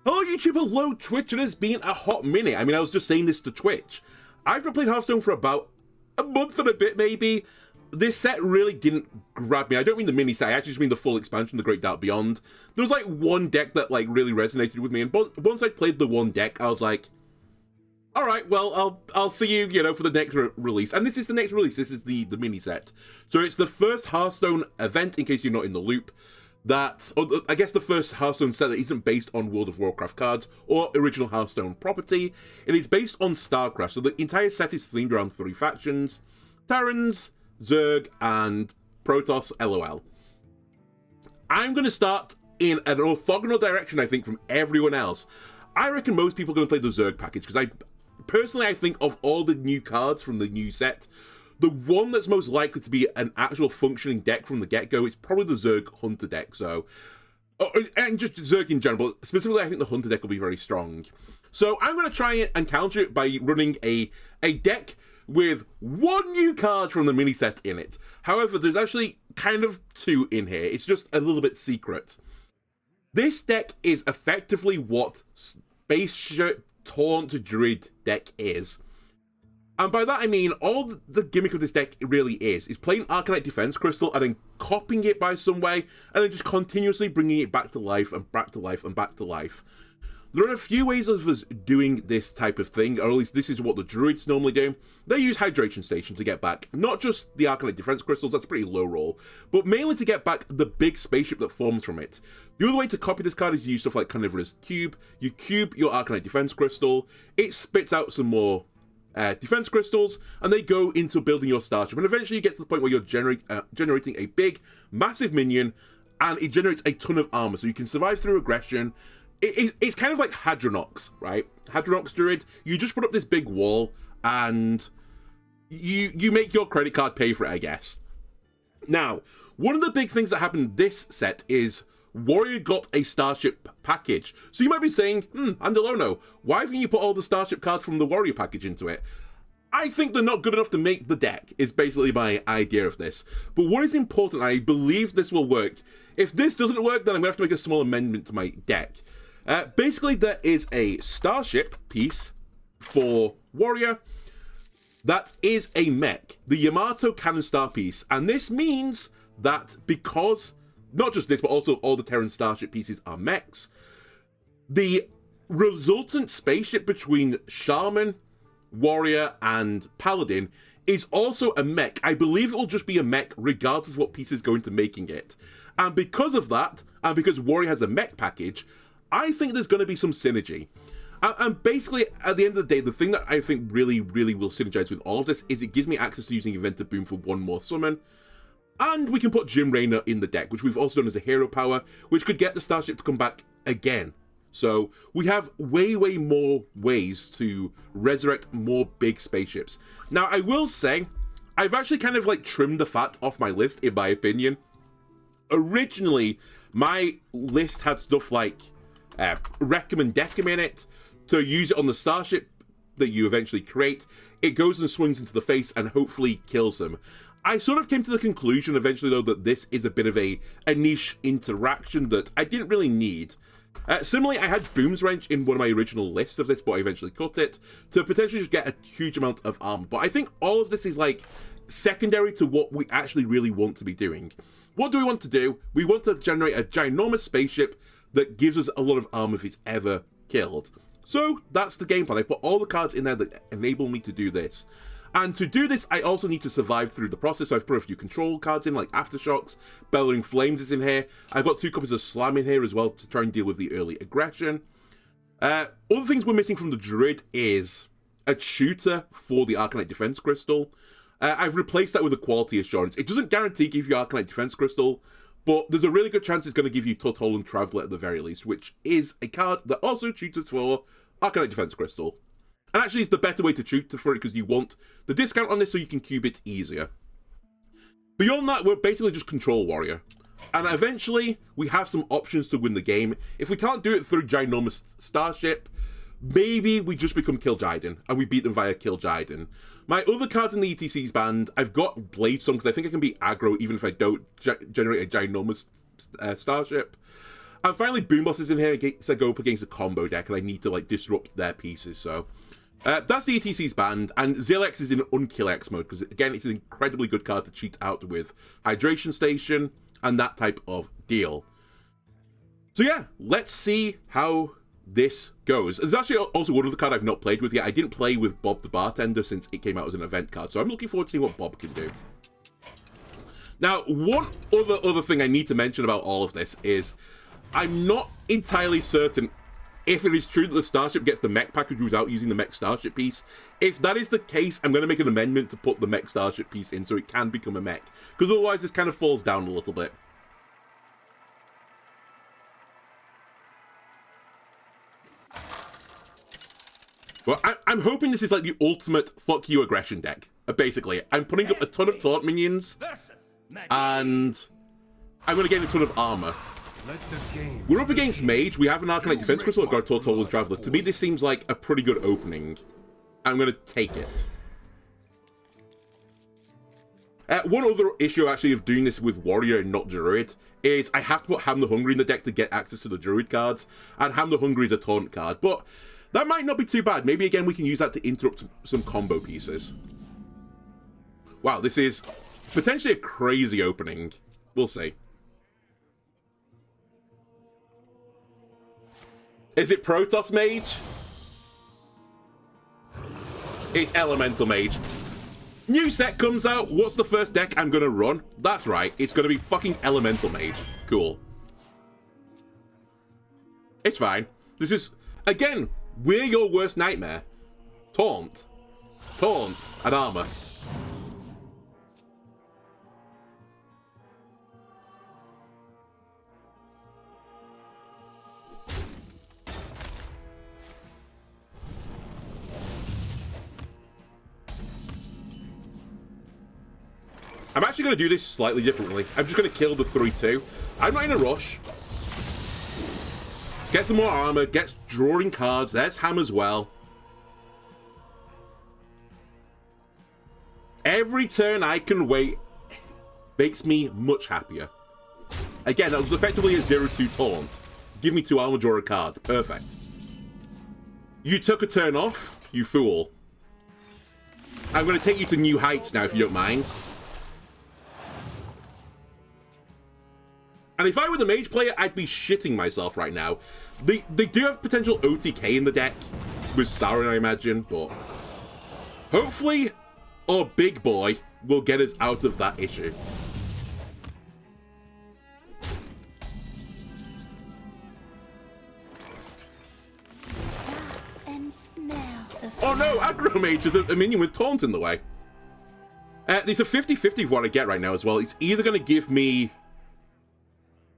Hello YouTube, hello Twitch, and it's been a hot minute. I mean, I was just saying this to Twitch. I've been playing Hearthstone for about a month and a bit, maybe. This set really didn't grab me. I don't mean the mini set, I actually just mean the full expansion, The Great Dark Beyond. There was like one deck that like really resonated with me, and once I played the one deck, I was like, alright, well, I'll see you, you know, for the next release. And this is the next release, this is the mini set. So it's the first Hearthstone event, in case you're not in the loop. I guess the first Hearthstone set that isn't based on World of Warcraft cards or original Hearthstone property. It is based on Starcraft, so the entire set is themed around three factions: Terrans, Zerg, and Protoss LOL. I'm going to start in an orthogonal direction, I think, from everyone else. I reckon most people are going to play the Zerg package, because I think of all the new cards from the new set, the one that's most likely to be an actual functioning deck from the get-go is probably the Zerg Hunter deck, so... and just Zerg in general, but specifically I think the Hunter deck will be very strong. So I'm going to try and counter it by running a deck with one new card from the mini set in it. However, there's actually kind of two in here. It's just a little bit secret. This deck is effectively what Spaceship Taunt druid deck is. And by that I mean, all the gimmick of this deck really is playing Arkonite Defense Crystal and then copying it by some way, and then just continuously bringing it back to life and back to life and back to life. There are a few ways of us doing this type of thing, or at least this is what the druids normally do. They use Hydration Station to get back, not just the Arkonite Defense Crystals, that's a pretty low roll, but mainly to get back the big spaceship that forms from it. The other way to copy this card is to use stuff like Carnivorous Cube. You cube your Arkonite Defense Crystal, it spits out some more defense crystals, and they go into building your starship, and eventually you get to the point where you're generating a big, massive minion, and it generates a ton of armor, so you can survive through aggression. It's kind of like Hadronox, right? Hadronox Druid, you just put up this big wall, and you make your credit card pay for it, I guess. Now, one of the big things that happened this set is Warrior got a Starship package. So you might be saying, Andelono, why haven't you put all the Starship cards from the Warrior package into it? I think they're not good enough to make the deck, is basically my idea of this. But what is important, I believe this will work. If this doesn't work, then I'm going to have to make a small amendment to my deck. Basically, there is a Starship piece for Warrior that is a mech, the Yamato Cannon Star piece. And this means that because... not just this, but also all the Terran Starship pieces are mechs. The resultant spaceship between Shaman, Warrior, and Paladin is also a mech. I believe it will just be a mech regardless of what pieces go into making it. And because of that, and because Warrior has a mech package, I think there's going to be some synergy. And basically, at the end of the day, the thing that I think really, really will synergize with all of this is it gives me access to using Event of Boom for one more summon. And we can put Jim Raynor in the deck, which we've also done as a hero power, which could get the Starship to come back again. So we have way, way more ways to resurrect more big spaceships. Now, I will say, I've actually kind of like trimmed the fat off my list, in my opinion. Originally, my list had stuff like Reckham and Deckham in it, to use it on the Starship that you eventually create. It goes and swings into the face and hopefully kills them. I sort of came to the conclusion eventually, though, that this is a bit of a niche interaction that I didn't really need. Similarly, I had Boom's Wrench in one of my original lists of this, but I eventually cut it to potentially just get a huge amount of armor. But I think all of this is, like, secondary to what we actually really want to be doing. What do we want to do? We want to generate a ginormous spaceship that gives us a lot of armor if it's ever killed. So, that's the game plan. I put all the cards in there that enable me to do this. And to do this, I also need to survive through the process. So I've put a few control cards in, like Aftershocks. Bellowing Flames is in here. I've got 2 copies of Slam in here as well to try and deal with the early aggression. Other things we're missing from the Druid is a tutor for the Arkonite Defense Crystal. I've replaced that with a Quality Assurance. It doesn't guarantee give you Arkonite Defense Crystal, but there's a really good chance it's going to give you Tortollan Traveler at the very least, which is a card that also tutors for Arkonite Defense Crystal. And actually, it's the better way to tutor for it because you want the discount on this so you can cube it easier. Beyond that, we're basically just Control Warrior. And eventually, we have some options to win the game. If we can't do it through Ginormous Starship, maybe we just become Kil'jaeden, and we beat them via Kil'jaeden. My other cards in the E.T.C's band, I've got Bladestorm because I think I can be aggro even if I don't generate a Ginormous Starship. And finally, Boomboss is in here to go up against a combo deck, and I need to, like, disrupt their pieces, so... that's the E.T.C's band, and Zilix is in Unkill X mode, because, again, it's an incredibly good card to cheat out with Hydration Station and that type of deal. So yeah, let's see how this goes. There's actually also one other card I've not played with yet. I didn't play with Bob the Bartender since it came out as an event card, so I'm looking forward to seeing what Bob can do. Now, one other thing I need to mention about all of this is I'm not entirely certain if it is true that the Starship gets the mech package without using the mech Starship piece. If that is the case, I'm going to make an amendment to put the mech Starship piece in so it can become a mech, because otherwise this kind of falls down a little bit. Well, I'm hoping this is like the ultimate fuck you aggression deck. Basically, I'm putting up a ton of Taunt minions, and I'm going to gain a ton of armor. We're up against Mage. We have an Arkonite Defense Crystal. I've got a Tortollan Traveler. To me, this seems like a pretty good opening. I'm going to take it. One other issue, actually, of doing this with Warrior and not Druid is I have to put Ham the Hungry in the deck to get access to the Druid cards, and Ham the Hungry is a Taunt card, but that might not be too bad. Maybe, again, we can use that to interrupt some combo pieces. Wow, this is potentially a crazy opening. We'll see. Is it Protoss Mage? It's Elemental Mage. New set comes out. What's the first deck I'm going to run? That's right. It's going to be fucking Elemental Mage. Cool. It's fine. This is, again, we're your worst nightmare. Taunt. Taunt and armor. I'm actually going to do this slightly differently. I'm just going to kill the 3-2. I'm not in a rush. Let's get some more armor, get drawing cards. There's Ham as well. Every turn I can wait makes me much happier. Again, that was effectively a 0-2 taunt. Give me 2 armor, draw a card. Perfect. You took a turn off, you fool. I'm going to take you to new heights now, if you don't mind. And if I were the Mage player, I'd be shitting myself right now. They do have potential OTK in the deck with Sauron, I imagine, but hopefully our big boy will get us out of that issue. Oh no, Aggro Mage is a minion with Taunt in the way. There's a 50-50 of what I get right now as well. It's either going to give me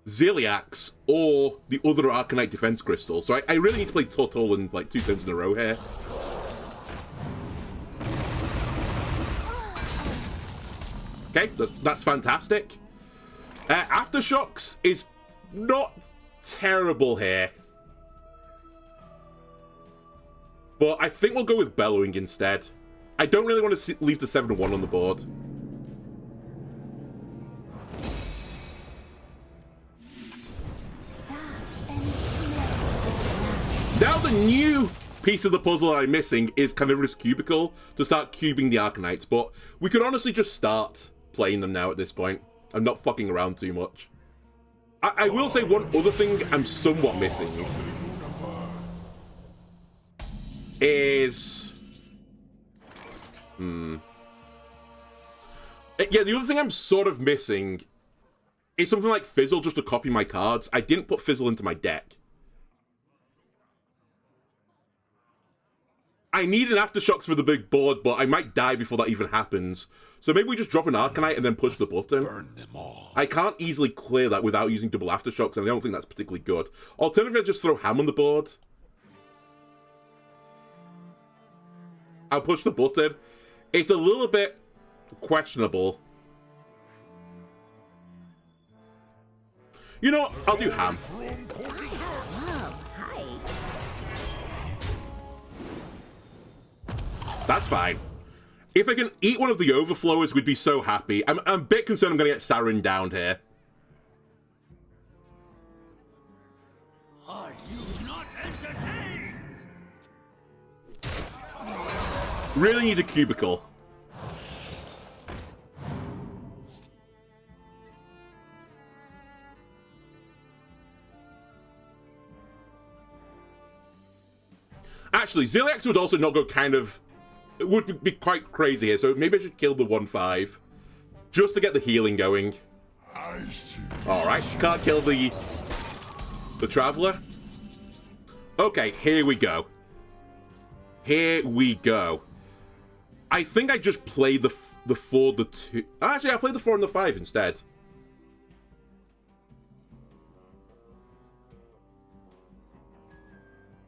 Ziliax or the other Arkonite Defense Crystal. So I really need to play Tortollan like 2 turns in a row here. Okay, that's fantastic. Aftershocks is not terrible here. But I think we'll go with Bellowing instead. I don't really want to leave the 7-1 on the board. Now the new piece of the puzzle I'm missing is Carnivorous Cubicle to start cubing the Arkonites, but we could honestly just start playing them now at this point. I'm not fucking around too much. I will say one other thing I'm somewhat missing is... Yeah, the other thing I'm sort of missing is something like Fizzle just to copy my cards. I didn't put Fizzle into my deck. I need an Aftershocks for the big board, but I might die before that even happens. So maybe we just drop an Arkonite and then push the button. Burn them all. I can't easily clear that without using double Aftershocks, and I don't think that's particularly good. Alternatively, I'll just throw Ham on the board. I'll push the button. It's a little bit questionable. You know what? I'll do Ham. That's fine. If I can eat one of the overflowers, we'd be so happy. I'm a bit concerned I'm going to get Sauron down here. Really need a cubicle. Actually, Ziliax would also not go kind of... It would be quite crazy here, so maybe I should kill the 1/5. Just to get the healing going. Alright, can't kill the Traveler. Okay, here we go. Here we go. I think I just played the 4, the 2... Actually, I played the 4 and the 5 instead.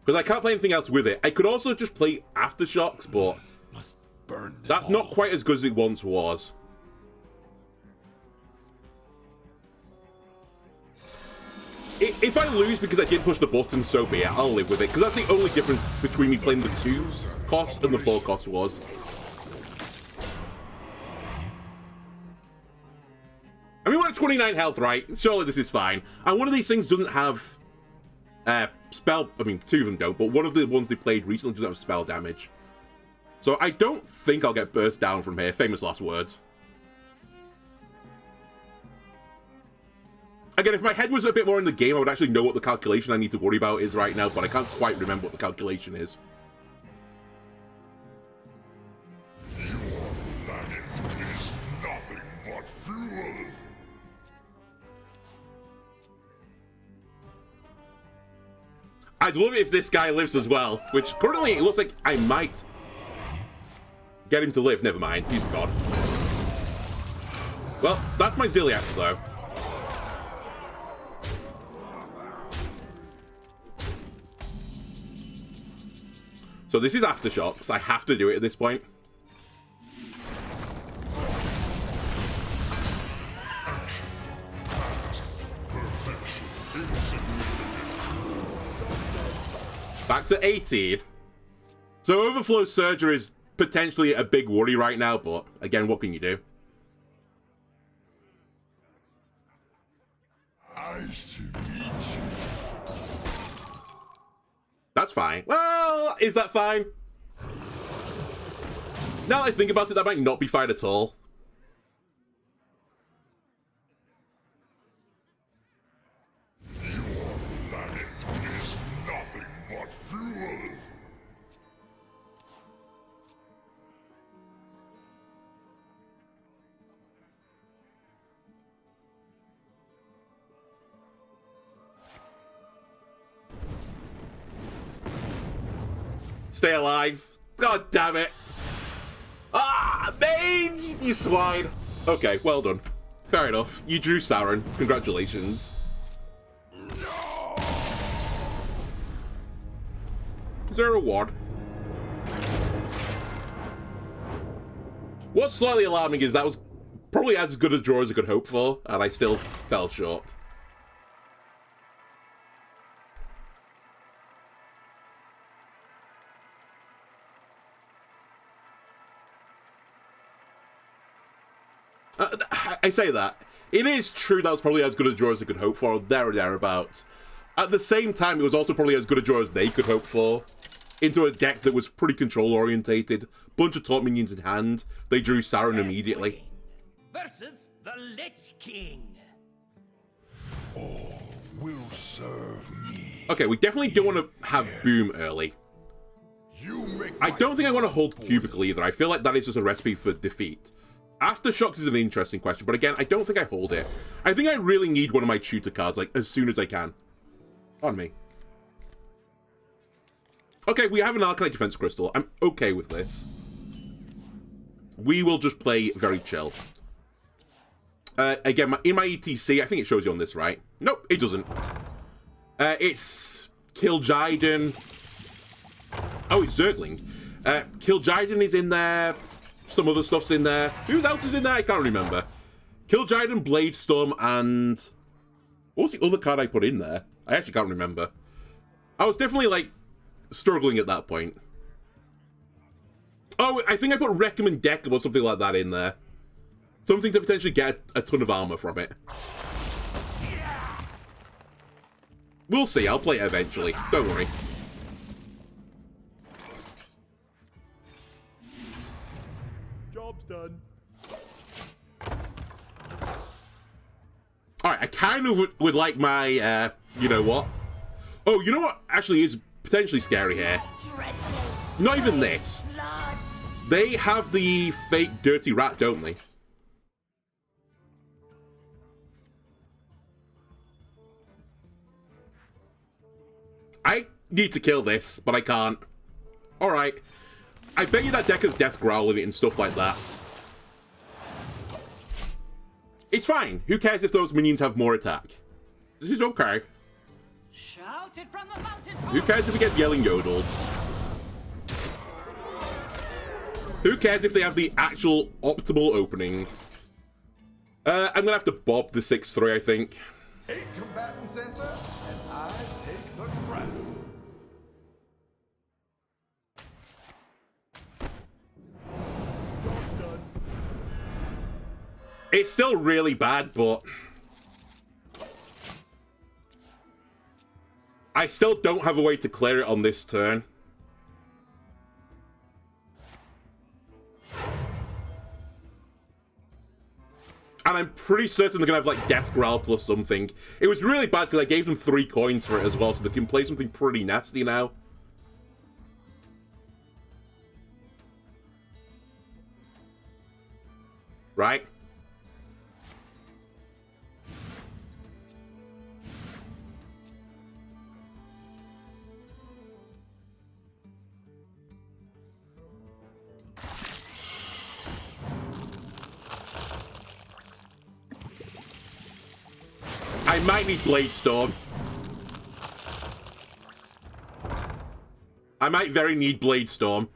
Because I can't play anything else with it. I could also just play Aftershocks, but that's not quite as good as it once was. If I lose because I didn't push the button, so be it. I'll live with it. Because that's the only difference between me playing the 2 cost and the 4 cost was. I mean, we're at 29 health, right? Surely this is fine. And one of these things doesn't have... spell, I mean, 2 of them don't, but one of the ones they played recently doesn't have spell damage. So I don't think I'll get burst down from here. Famous last words. Again, if my head was a bit more in the game, I would actually know what the calculation I need to worry about is right now, but I can't quite remember what the calculation is. Your planet is nothing but fuel. I'd love it if this guy lives as well, which currently it looks like I might get him to live. Never mind, he's gone. Well, that's my Ziliax, though. So this is Aftershocks. I have to do it at this point. Back to 18. So Overflow Surger is potentially a big worry right now, but again, what can you do? That's fine. Well, is that fine? Now that I think about it, that might not be fine at all. Stay alive. God damn it. Ah, mage, you swine. Okay, well done. Fair enough. You drew Sauron. Congratulations. Is there a reward? What's slightly alarming is that was probably as good a draw as I could hope for, and I still fell short. I say that. It is true that was probably as good a draw as I could hope for, there or thereabouts. At the same time, it was also probably as good a draw as they could hope for. Into a deck that was pretty control-orientated. Bunch of Taunt minions in hand. They drew Sauron immediately. Versus the Lich King. All will serve me. Okay, we definitely don't want to have Boom early. I don't think I want to hold Cubicle either. I feel like that is just a recipe for defeat. Aftershocks is an interesting question, but again, I don't think I hold it. I think I really need one of my tutor cards, like, as soon as I can. On me. Okay, we have an Arkonite Defense Crystal. I'm okay with this. We will just play very chill. Again, in my E.T.C, I think it shows you on this, right? Nope, it doesn't. It's Kil'jaeden. Oh, it's Zergling. Kil'jaeden is in there. Some other stuff's in there. Who else is in there? I can't remember. Kil'jaeden, Bladestorm, and... what was the other card I put in there? I actually can't remember. I was definitely, like, struggling at that point. Oh, I think I put Recommend Deck or something like that in there. Something to potentially get a ton of armor from it. We'll see. I'll play it eventually. Don't worry. Job's done. Alright, I kind of would like my, you know what? Oh, you know what actually is potentially scary here? Not even this. They have the fake dirty rat, don't they? I need to kill this, but I can't. Alright. I bet you that deck has Death Growl in it and stuff like that. It's fine. Who cares if those minions have more attack? This is okay. Shout it from the mountains. Who cares if he gets Yelling Yodeled? Who cares if they have the actual optimal opening? I'm gonna have to bob the 6-3, I think. 8 combatant center, and I take the crown. It's still really bad, but I still don't have a way to clear it on this turn. And I'm pretty certain they're gonna have like Death Growl plus something. It was really bad because I gave them 3 coins for it as well, so they can play something pretty nasty now. Right? I might need Bladestorm. I might very need Bladestorm.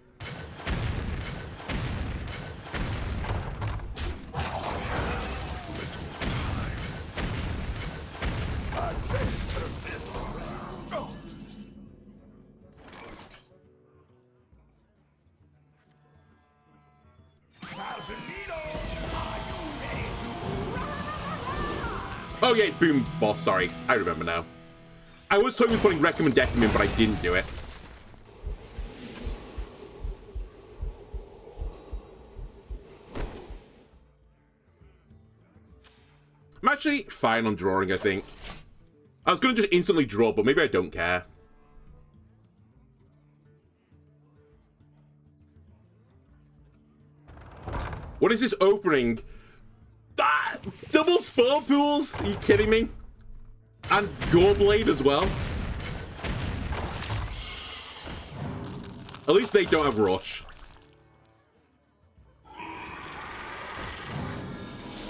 Oh yeah, it's Boomboss, sorry. I remember now. I was talking about putting Recommend Decking in, but I didn't do it. I'm actually fine on drawing, I think. I was going to just instantly draw, but maybe I don't care. What is this opening? Ah, double Spore Pools? Are you kidding me? And Goreblade as well? At least they don't have Rush.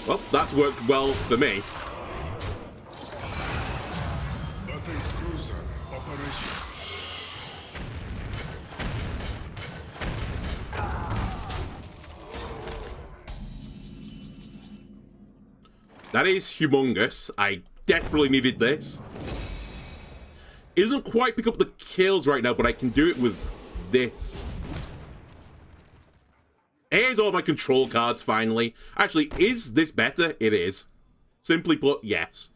Well, that's worked well for me. That is humongous. I desperately needed this. It doesn't quite pick up the kills right now, but I can do it with this. Here's all my control cards, finally. Actually, is this better? It is. Simply put, yes.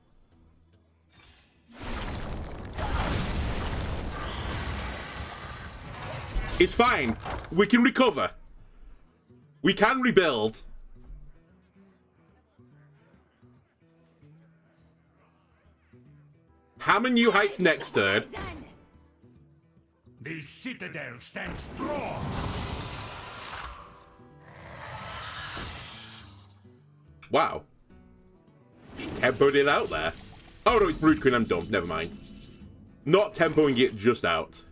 It's fine. We can recover. We can rebuild. Hammer New Heights next turn. The citadel stands strong. Wow. Just tempoed it out there. Oh no, it's Brood Queen, I'm dumb. Never mind. Not tempoing it just out.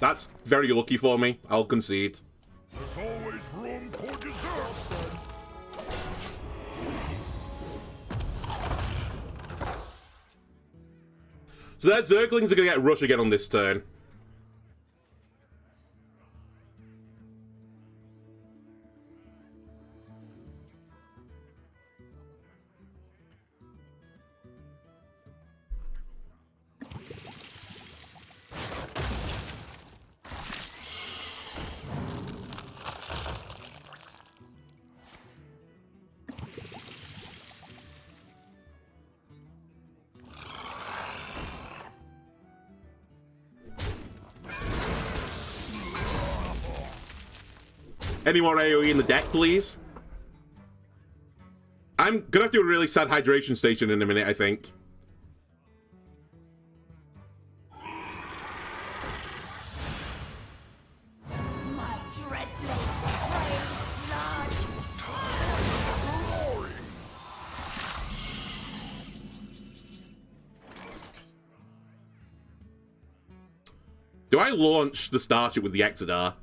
That's very lucky for me, I'll concede. There's always room for dessert. So their Zerglings are going to get Rush again on this turn. Any more AoE in the deck, please? I'm gonna have to do a really sad hydration station in a minute, I think. My dread blade. Do I launch the Starship with the Exodar?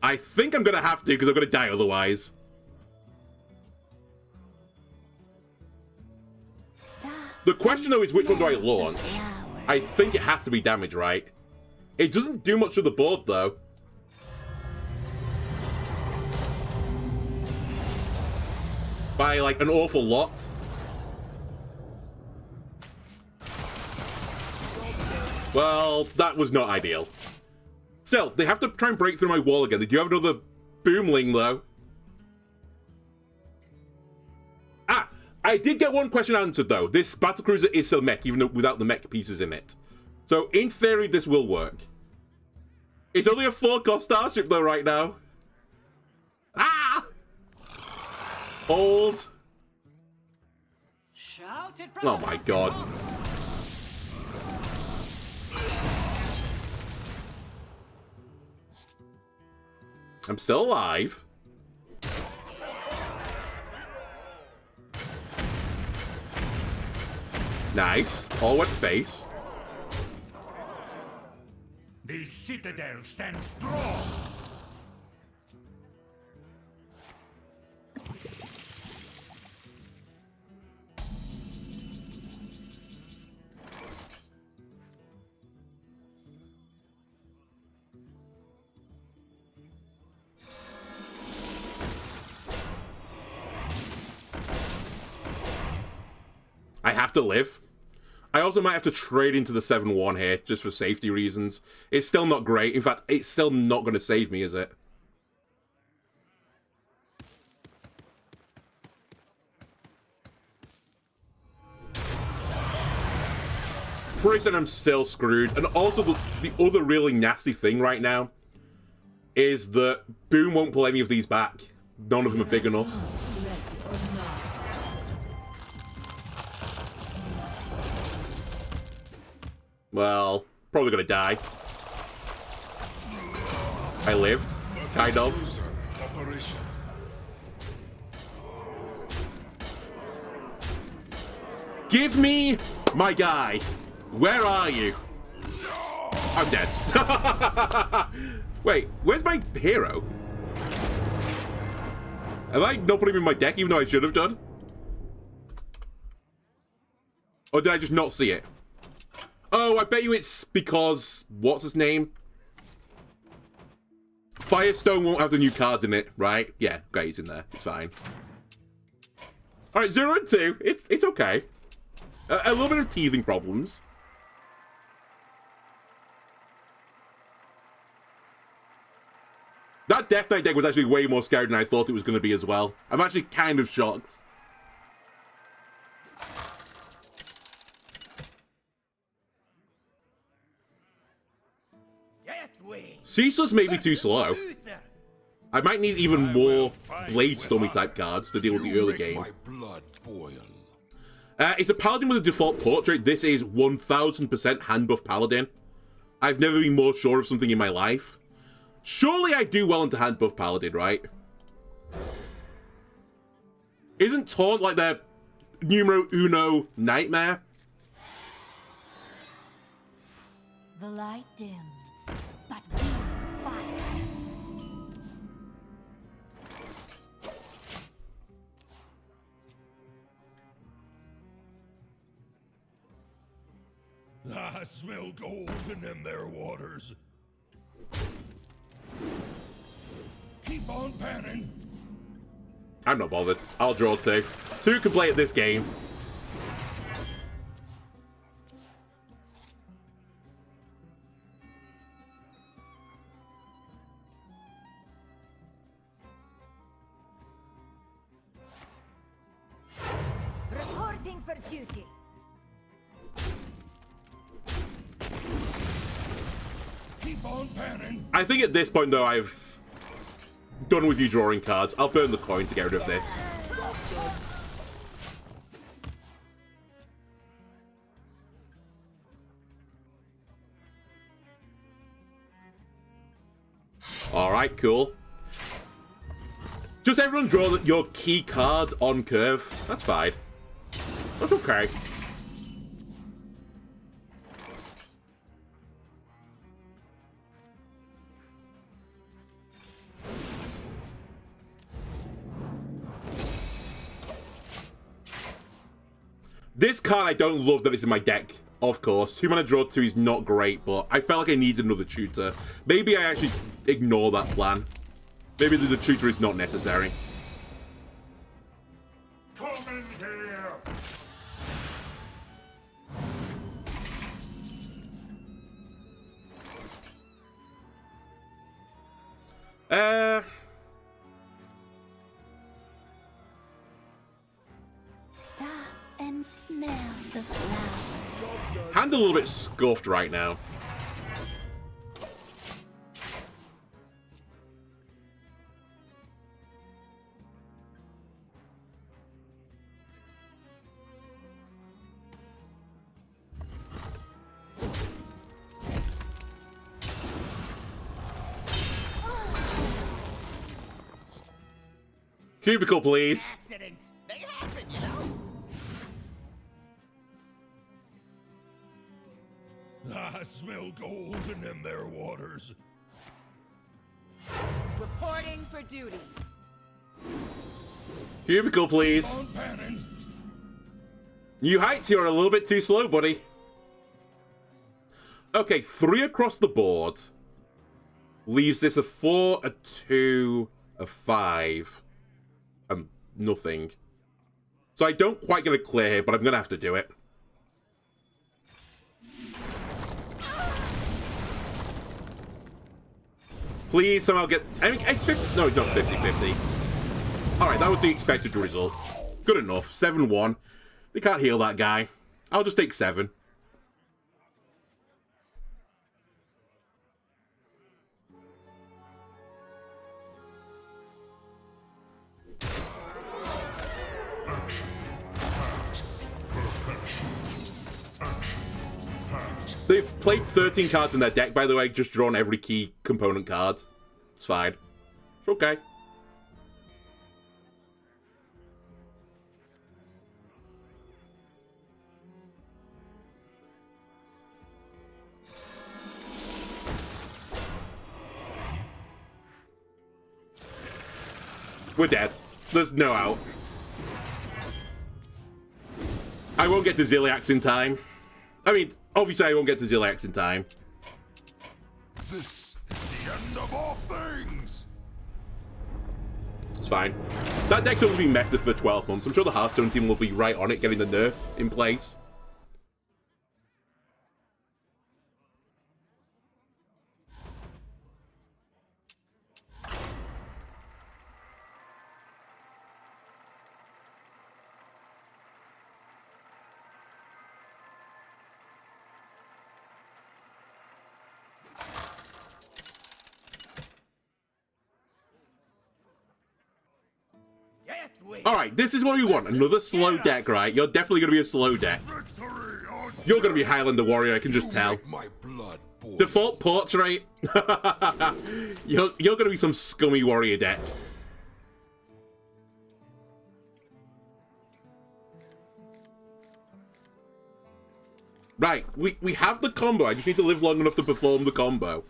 I think I'm gonna have to, because I'm gonna die otherwise. The question, though, is which one do I launch? I think it has to be damage, right? It doesn't do much to the board, though. By, like, an awful lot. Well, that was not ideal. Still, they have to try and break through my wall again. They do have another Boomling, though. Ah! I did get one question answered, though. This battlecruiser is still mech, even without the mech pieces in it. So, in theory, this will work. It's only a 4-cost Starship, though, right now. Ah! Old. Oh, my God. I'm still alive. Nice. All went face. The citadel stands strong. I have to live. I also might have to trade into the 7-1 here, just for safety reasons. It's still not great. In fact, it's still not going to save me, is it? Pretty certain I'm still screwed. And also, the other really nasty thing right now is that Boom won't pull any of these back. None of them are big enough. Well, probably gonna die. I lived, kind of. Give me my guy. Where are you? I'm dead. Wait, where's my hero? Have I not put him in my deck even though I should have done? Or did I just not see it? Oh, I bet you it's because... What's his name? Firestone won't have the new cards in it, right? Yeah, okay, it's in there. It's fine. Alright, 0 and 2. It's okay. A little bit of teething problems. That Death Knight deck was actually way more scary than I thought it was going to be as well. I'm actually kind of shocked. Ceaseless may be too slow. I might need even more Bladestormy type cards to deal with the early game. It's a Paladin with a default portrait. This is 1000% hand buff Paladin. I've never been more sure of something in my life. Surely I do well into hand buff Paladin, right? Isn't Taunt like their numero uno nightmare? The light dims, but we fight. I smell gold in them there waters. Keep on panning. I'm not bothered. I'll draw 2. 2 can play at this game. Reporting for duty. Keep on panning. I think at this point, though, I've done with you drawing cards. I'll burn the coin to get rid of this. Alright, cool. Just everyone draw your key card on curve. That's fine. That's okay. This card, I don't love that it's in my deck, of course. 2 mana draw 2 is not great, but I felt like I needed another tutor. Maybe I actually ignore that plan. Maybe the tutor is not necessary. Come in here. Stop and smell the flower. Hand a little bit scuffed right now. Cubicle, please. Accidents, they happen, you know? I smell gold in them there waters. Reporting for duty. Cubicle, please. On panning. New heights, you're a little bit too slow, buddy. Okay, 3 across the board. Leaves this a 4, a 2, a 5. And nothing. So I don't quite get a clear here, but I'm going to have to do it. Please somehow get... I mean, it's 50... No, it's not 50-50. Alright, that was the expected result. Good enough. 7-1. They can't heal that guy. I'll just take 7. They've played 13 cards in their deck, by the way, just drawn every key component card. It's fine. It's okay. We're dead. There's no out. I won't get to Ziliax in time. I mean, obviously I won't get to Ziliax in time. This is the end of all things. It's fine. That deck's only been meta for 12 months. I'm sure the Hearthstone team will be right on it, getting the nerf in place. Alright, this is what we want. Another slow deck, right? You're definitely going to be a slow deck. You're going to be Highlander Warrior, I can just tell. My blood boil. Default portrait. You're going to be some scummy warrior deck. Right, we have the combo. I just need to live long enough to perform the combo.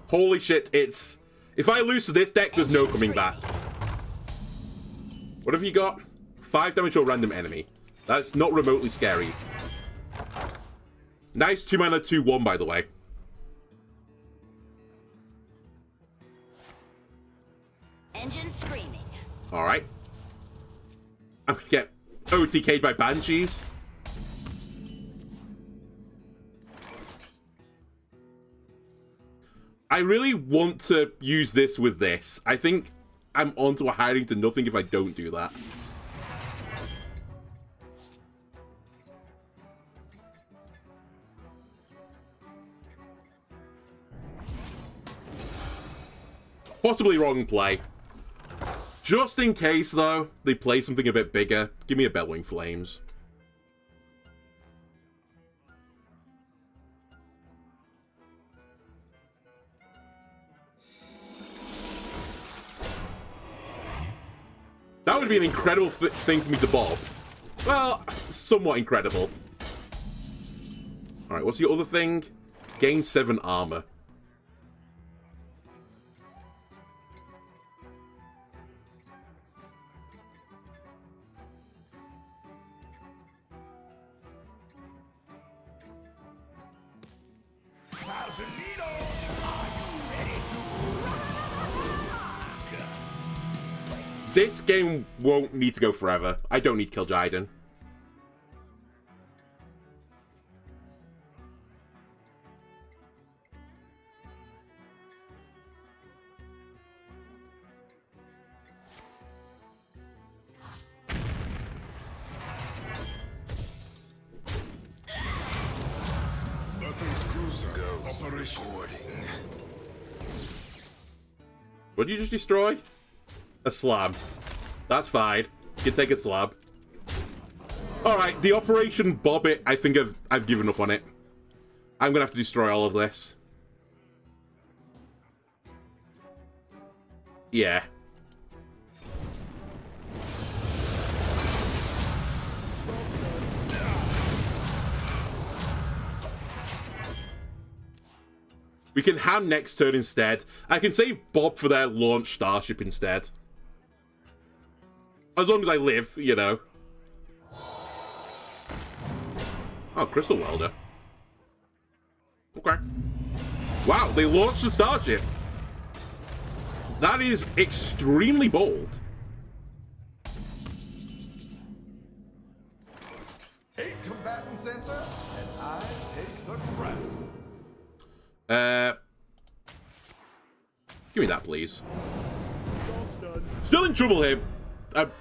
Holy shit, it's... If I lose to this deck, there's no coming back. What have you got? 5 damage to a random enemy. That's not remotely scary. Nice 2 mana 2/1, by the way. Engine screaming. Alright. I'm gonna get OTK'd by Banshees. I really want to use this with this. I think I'm onto a hiding to nothing if I don't do that. Possibly wrong play. Just in case, though, they play something a bit bigger, give me a Bellowing Flames. That would be an incredible thing for me to bob. Well, somewhat incredible. Alright, what's your other thing? Gain 7 armor. This game won't need to go forever. I don't need Kil'jaeden. What did you just destroy? A slab. That's fine. You can take a slab. Alright, the Operation Bobbit, I think I've given up on it. I'm gonna have to destroy all of this. Yeah. We can ham next turn instead. I can save Bob for their launch Starship instead. As long as I live, you know. Oh, Crystal Welder. Okay. Wow, they launched the Starship. That is extremely bold. Eight combatant center, and I take the crown. Give me that, please. Still in trouble here.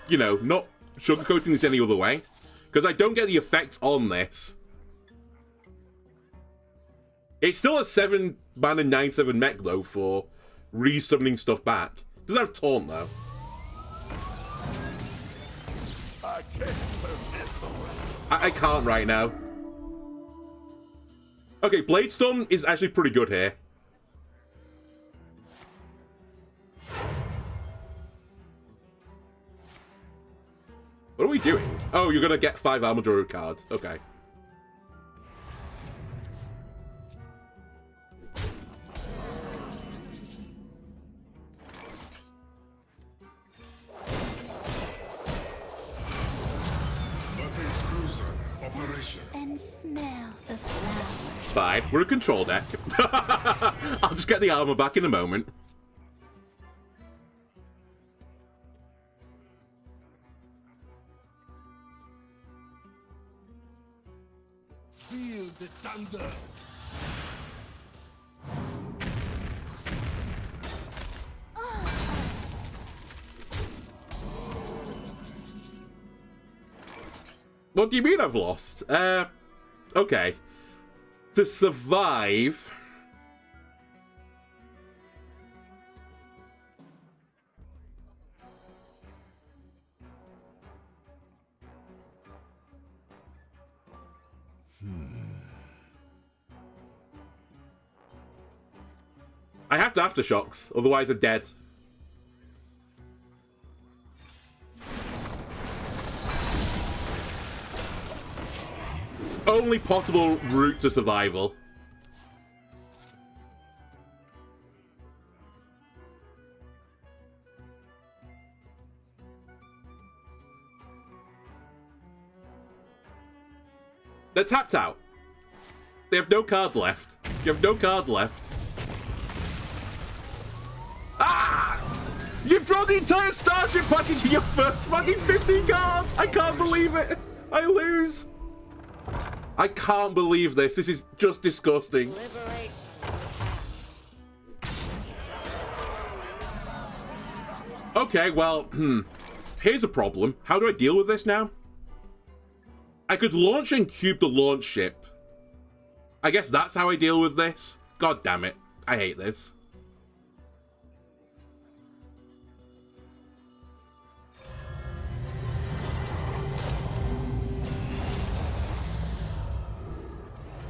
You know, not sugarcoating this any other way. Because I don't get the effects on this. It's still a 7-mana 9/7 mech, though, for resummoning stuff back. Does have Taunt, though. I can't right now. Okay, Bladestorm is actually pretty good here. What are we doing? Oh, you're gonna get 5 armor druid cards. Okay. And smell the flowers. It's fine. We're a control deck. I'll just get the armor back in a moment. Feel the thunder. What do you mean I've lost? Okay. To survive... I have to Aftershocks, otherwise I'm dead. It's the only possible route to survival. They're tapped out. They have no cards left. You have no cards left. Ah! You've drawn the entire Starship package in your first fucking 15 cards! I can't believe it! I lose! I can't believe this. This is just disgusting. Okay, well, here's a problem. How do I deal with this now? I could launch and cube the launch ship. I guess that's how I deal with this. God damn it. I hate this.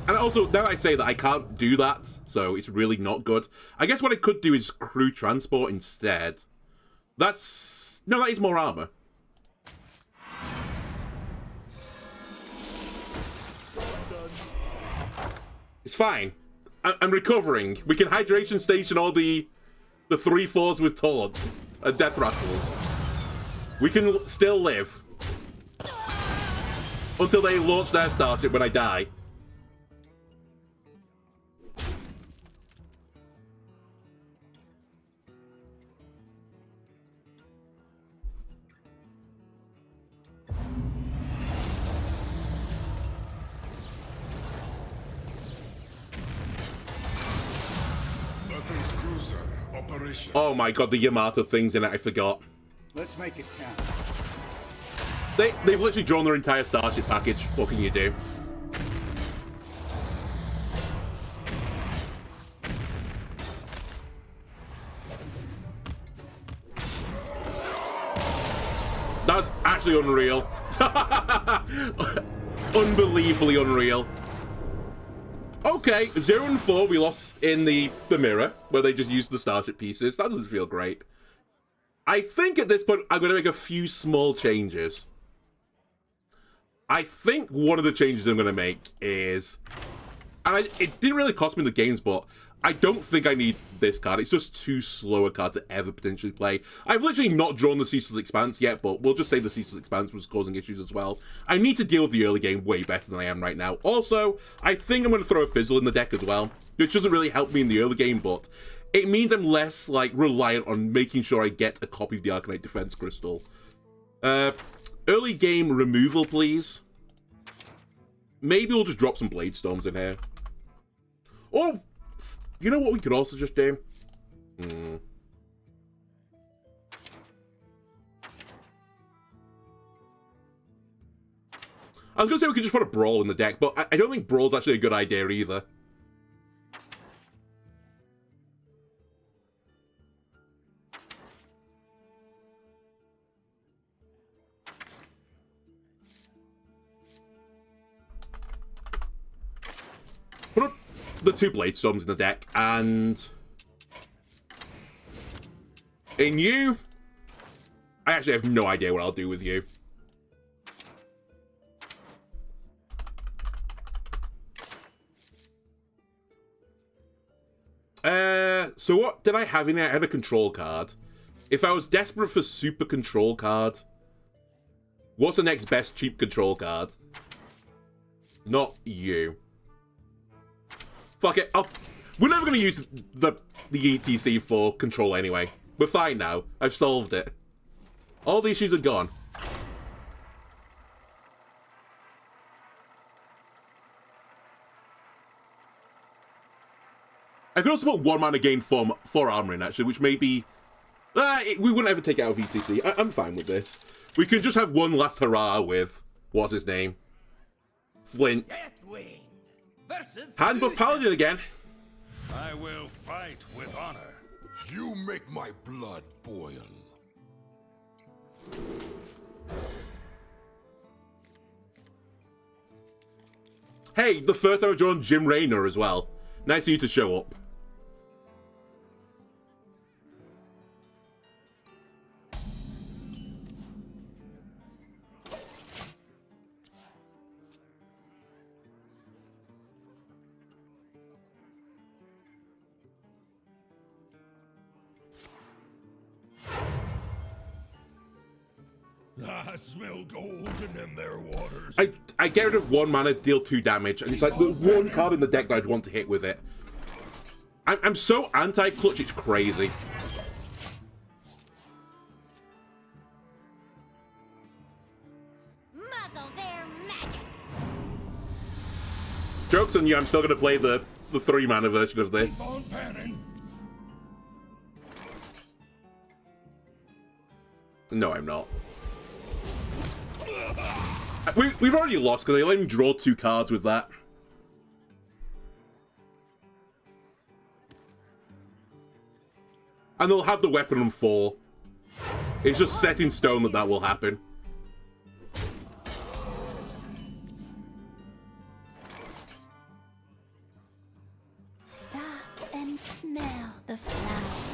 And also, now that I say that, I can't do that, so it's really not good. I guess what I could do is crew transport instead. That's... No, that is more armor. It's fine. I'm recovering. We can hydration station all the 3/4s with Taunt and Death Rattles. We can still live. Until they launch their starship when I die. Oh my god, the Yamato things in it, I forgot. Let's make it count. They've literally drawn their entire starship package. What can you do? That's actually unreal. Unbelievably unreal. Okay, 0 and 4 we lost in the mirror, where they just used the starship pieces. That doesn't feel great. I think at this point, I'm going to make a few small changes. I think one of the changes I'm going to make is... And it didn't really cost me the games, but I don't think I need this card. It's just too slow a card to ever potentially play. I've literally not drawn the Ceaseless Expanse yet, but we'll just say the Ceaseless Expanse was causing issues as well. I need to deal with the early game way better than I am right now. Also, I think I'm going to throw a Fizzle in the deck as well, which doesn't really help me in the early game, but it means I'm less, like, reliant on making sure I get a copy of the Arkonite Defense Crystal. Early game removal, please. Maybe we'll just drop some Bladestorms in here. Or... You know what we could also just do? I was going to say we could just put a Brawl in the deck, but I don't think Brawl's actually a good idea either. Put the 2 Bladestorms in the deck, and in you, I actually have no idea what I'll do with you. So what did I have in there? I had a control card. If I was desperate for super control card, what's the next best cheap control card? Not you. Fuck it. We're never going to use the E.T.C for control anyway. We're fine now. I've solved it. All the issues are gone. I could also put 1 mana gain 4 armor in, actually, which may be... we wouldn't ever take it out of E.T.C. I'm fine with this. We can just have one last hurrah with... What's his name? Flint. Hand buff Paladin again. I will fight with honor. You make my blood boil. Hey, the first time I've drawn Jim Raynor as well. Nice of you to show up. I smell gold in them there waters. I get rid of 1 mana, deal 2 damage, and it's like the 1 card in the deck that I'd want to hit with it. I'm so anti-clutch, it's crazy. Muzzle their magic. Joke's on you, I'm still going to play the 3 mana version of this. Keep on panning. No, I'm not. We've already lost because they let him draw 2 cards with that. And they'll have the weapon on 4. It's just set in stone that that will happen. Stop and smell the flowers.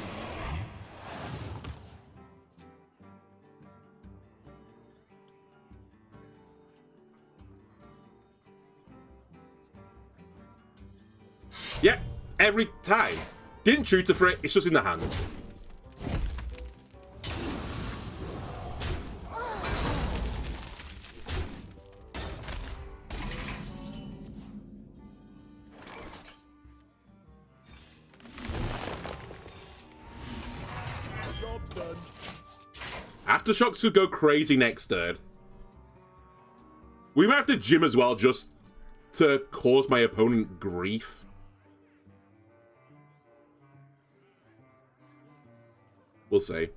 Yeah, every time. Didn't shoot her for it, it's just in the hand. Job's done. Aftershocks could go crazy next turn. We might have to gym as well just to cause my opponent grief. We'll see.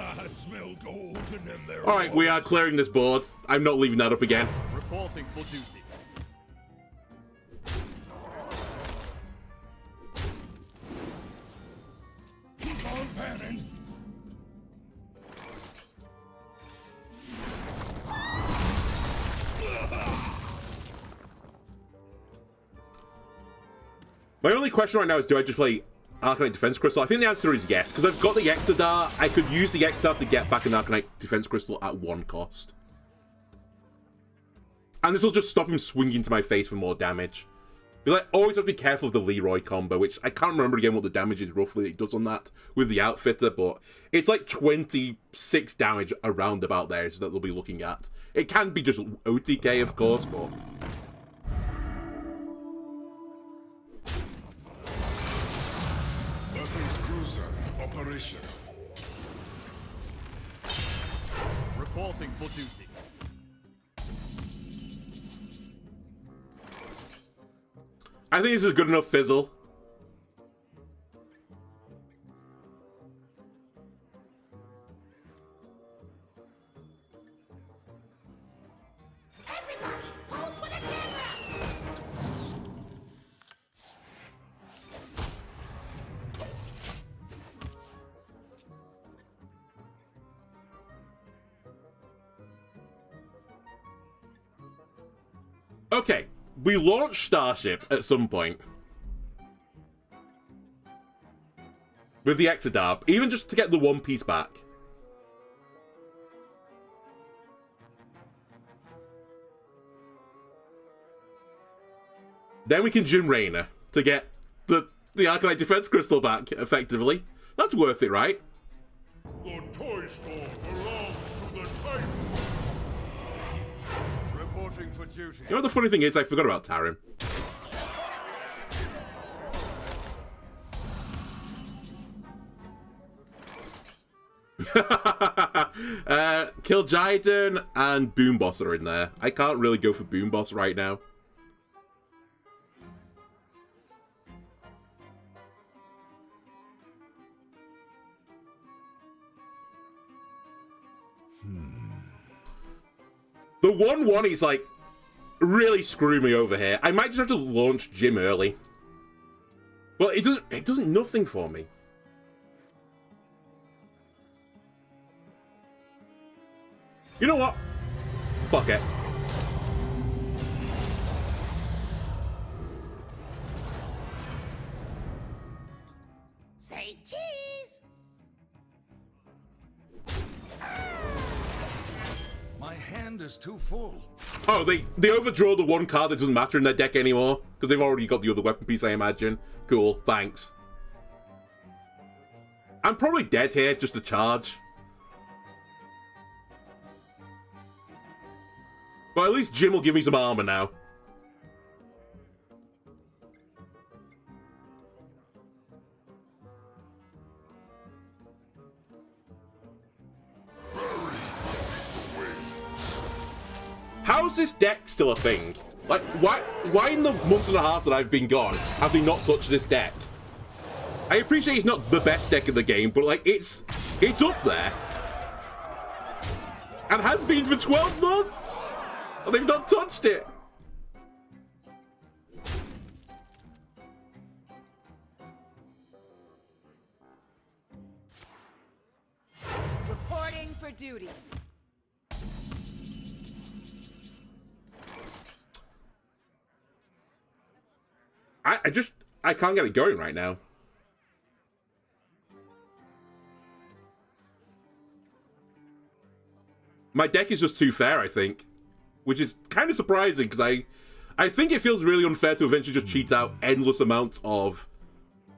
I smell golden in their Alright, we are clearing this board. I'm not leaving that up again. Reporting for duty. Keep on panning. My only question right now is, do I just play Arkonite Defense Crystal? I think the answer is yes, because I've got the Exodar. I could use the Exodar to get back an Arkonite Defense Crystal at 1 cost. And this will just stop him swinging to my face for more damage. You like, always have to be careful of the Leroy combo, which I can't remember again what the damage is roughly that it does on that with the Outfitter, but it's like 26 damage around about there so that they'll be looking at. It can be just OTK, of course, but... Operation. Reporting for duty. I think this is good enough Fizzle. Everybody, hold for the camera! Okay, we launched Starship at some point. With the Exodar, even just to get the 1 piece back. Then we can Jim Raynor to get the Arkonite Defense Crystal back, effectively. That's worth it, right? The toy store belongs to the Titan. Reporting for duty. You know what the funny thing is? I forgot about Tarim. Kil'jaeden and Boomboss are in there. I can't really go for Boomboss right now. The 1/1 is like really screwing me over here. I might just have to launch Jim early. Well, it does nothing for me. You know what? Fuck it. Say cheese! My hand is too full. Oh, they overdraw the 1 card that doesn't matter in their deck anymore because they've already got the other weapon piece, I imagine. Cool, thanks. I'm probably dead here, just to charge. But at least Jim will give me some armor now. How's this deck still a thing? Like, why in the month and a half that I've been gone have we not touched this deck? I appreciate it's not the best deck in the game, but like, it's up there. And has been for 12 months! And they've not touched it! Reporting for duty. I can't get it going right now. My deck is just too fair, I think. Which is kind of surprising, because I think it feels really unfair to eventually just cheat out endless amounts of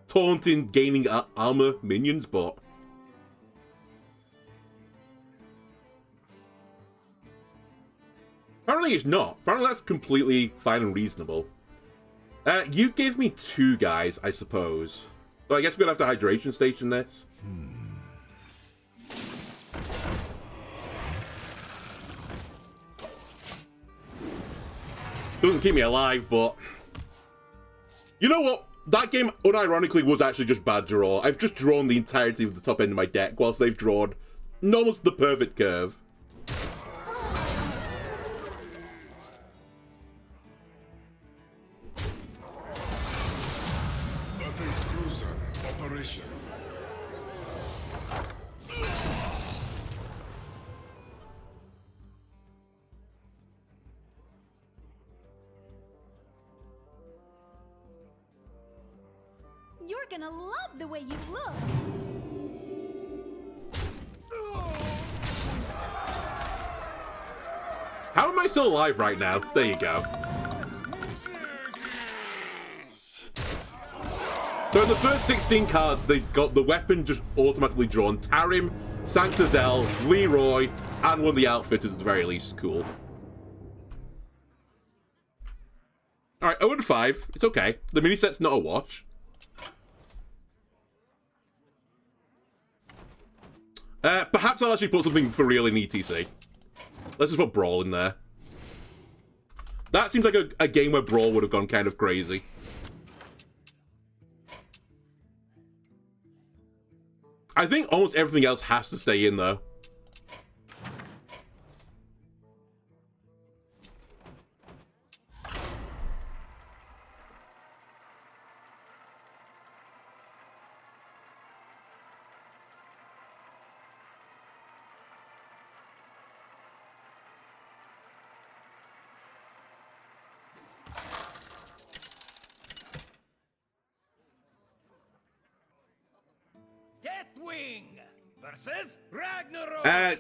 taunting, gaining armor minions, but... apparently it's not. Apparently that's completely fine and reasonable. You gave me 2 guys, I suppose. So I guess we're gonna have to hydration station this. Doesn't keep me alive, but... you know what? That game, unironically, was actually just bad draw. I've just drawn the entirety of the top end of my deck, whilst they've drawn almost the perfect curve. You're gonna love the way you look. How am I still alive right now? There you go. So in the first 16 cards, they got the weapon just automatically drawn. Tarim, Sanctazel, Leroy, and one of the outfitters at the very least. Cool. Alright, 0-5. It's okay. The miniset's not a wash. Perhaps I'll actually put something for real in E.T.C. Let's just put Brawl in there. That seems like a game where Brawl would have gone kind of crazy. I think almost everything else has to stay in, though. Deathwing versus Ragnarok.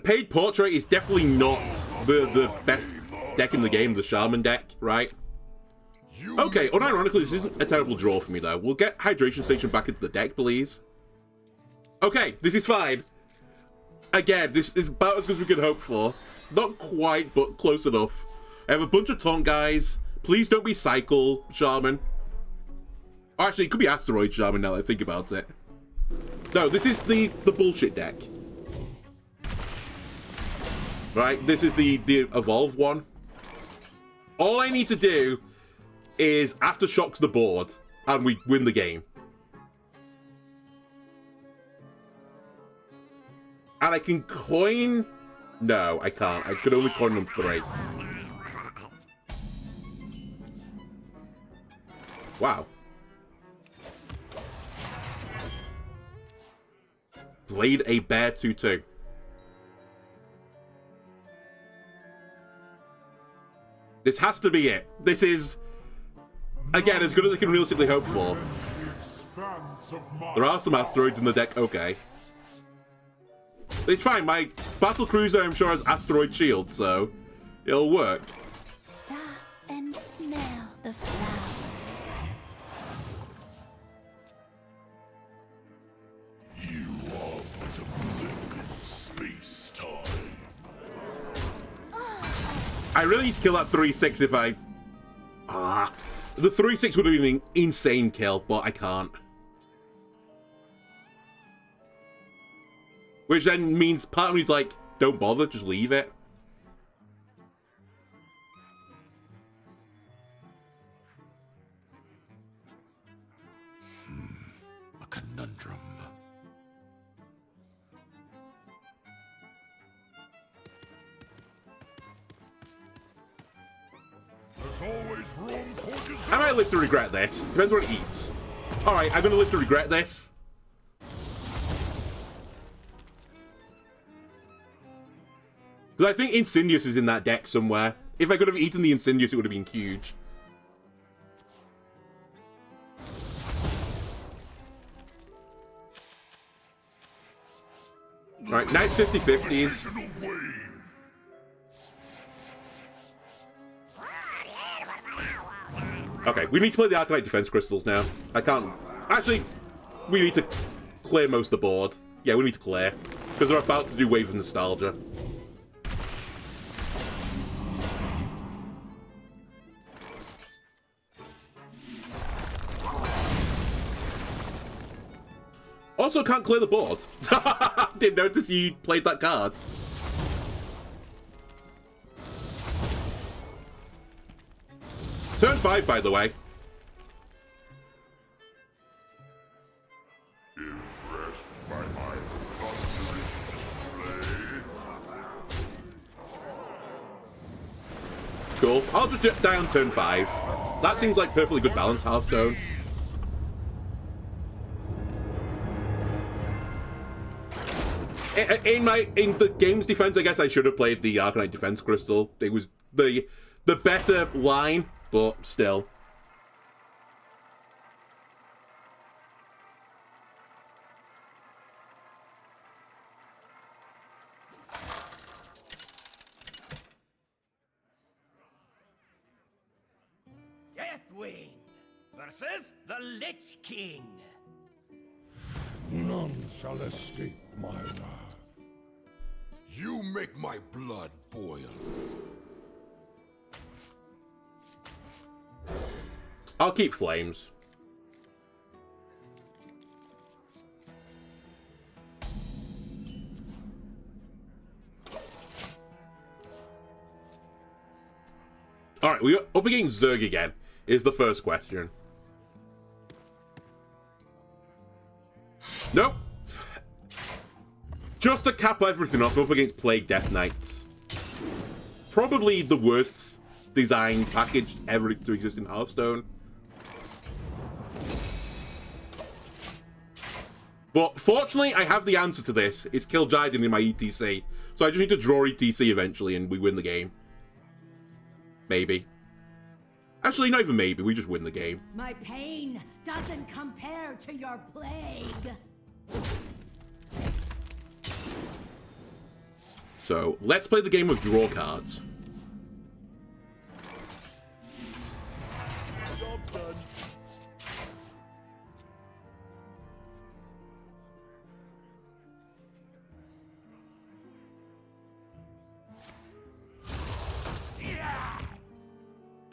Paid Portrait is definitely not the best deck in the game, the Shaman deck, right? Okay, unironically, this isn't a terrible draw for me, though. We'll get Hydration Station back into the deck, please. Okay, this is fine. Again, this is about as good as we could hope for. Not quite, but close enough. I have a bunch of Taunt guys. Please don't be Cycle Shaman. Oh, actually, it could be Asteroid Shaman now that I think about it. No, this is the bullshit deck. Right, this is the Evolve one. All I need to do is Aftershocks the board, and we win the game. And I can coin... no, I can't. I could only coin them 3. Wow. Blade a Bear 2/2. This has to be it. This is, again, as good as I can realistically hope for. There are some asteroids in the deck, okay. It's fine, my battle cruiser I'm sure has asteroid shield, so it'll work. Stop and smell the flowers. I really need to kill that 3/6 if I... the 3/6 would have been an insane kill, but I can't. Which then means part of me's like, don't bother, just leave it. conundrum. There's always room for dessert. I might live to regret this. Depends what it eats. Alright, I'm gonna live to regret this. Because I think Insidious is in that deck somewhere. If I could have eaten the Insidious, it would have been huge. Alright, nice 50-50s. Okay, we need to play the Arkonite defense crystals now. I can't... Actually, we need to clear most of the board. Yeah, we need to clear. Because they're about to do Wave of Nostalgia. Also, can't clear the board. Didn't notice you played that card. Turn 5, by the way. Impressed by my thunderous display? Cool. I'll just die on turn 5. That seems like perfectly good balance, Hearthstone. In the game's defense, I guess I should have played the Arkonite Defense Crystal. It was the better line, but still. Deathwing versus the Lich King. None shall escape my wrath. You make my blood boil. I'll keep Flames. Alright, we're up against Zerg again, is the first question. Nope. Just to cap everything off, up against Plague Death Knights. Probably the worst designed package ever to exist in Hearthstone. But fortunately, I have the answer to this. It's Kil'jaeden in my E.T.C. So I just need to draw E.T.C. eventually and we win the game. Maybe. Actually, not even maybe. We just win the game. My pain doesn't compare to your plague. So, let's play the game of draw cards. Job's done.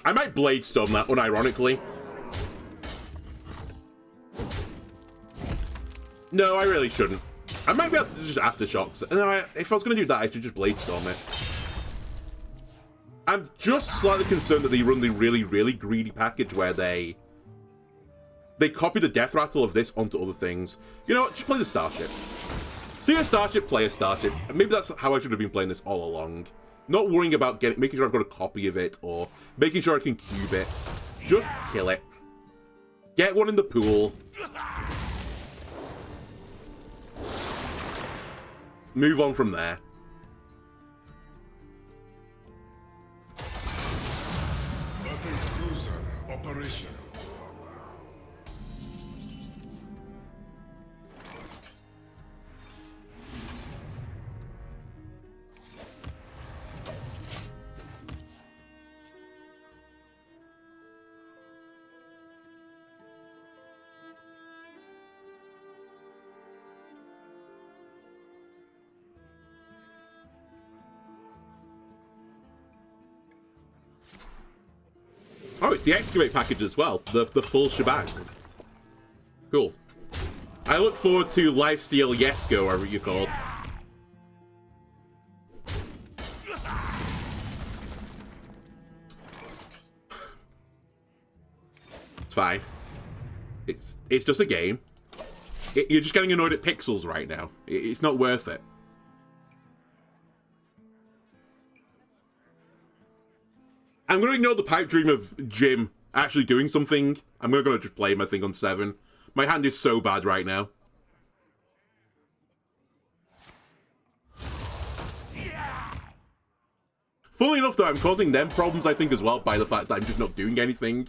I might Bladestorm that, unironically. No, I really shouldn't. I might be able to just Aftershocks. No, if I was going to do that, I should just Bladestorm it. I'm just slightly concerned that they run the really, really greedy package where they copy the death rattle of this onto other things. You know what? Just play the Starship. See a Starship, play a Starship. Maybe that's how I should have been playing this all along. Not worrying about making sure I've got a copy of it or making sure I can cube it. Just kill it. Get one in the pool. Move on from there. Nothing cruiser operational. Oh, it's the Excavate package as well. The full shebang. Cool. I look forward to Lifesteal Yesko, whatever you call it. It's fine. It's just a game. You're just getting annoyed at pixels right now. It's not worth it. I'm going to ignore the pipe dream of Jim actually doing something. I'm going to just play my thing on 7. My hand is so bad right now. Funnily enough, though, I'm causing them problems, I think, as well, by the fact that I'm just not doing anything.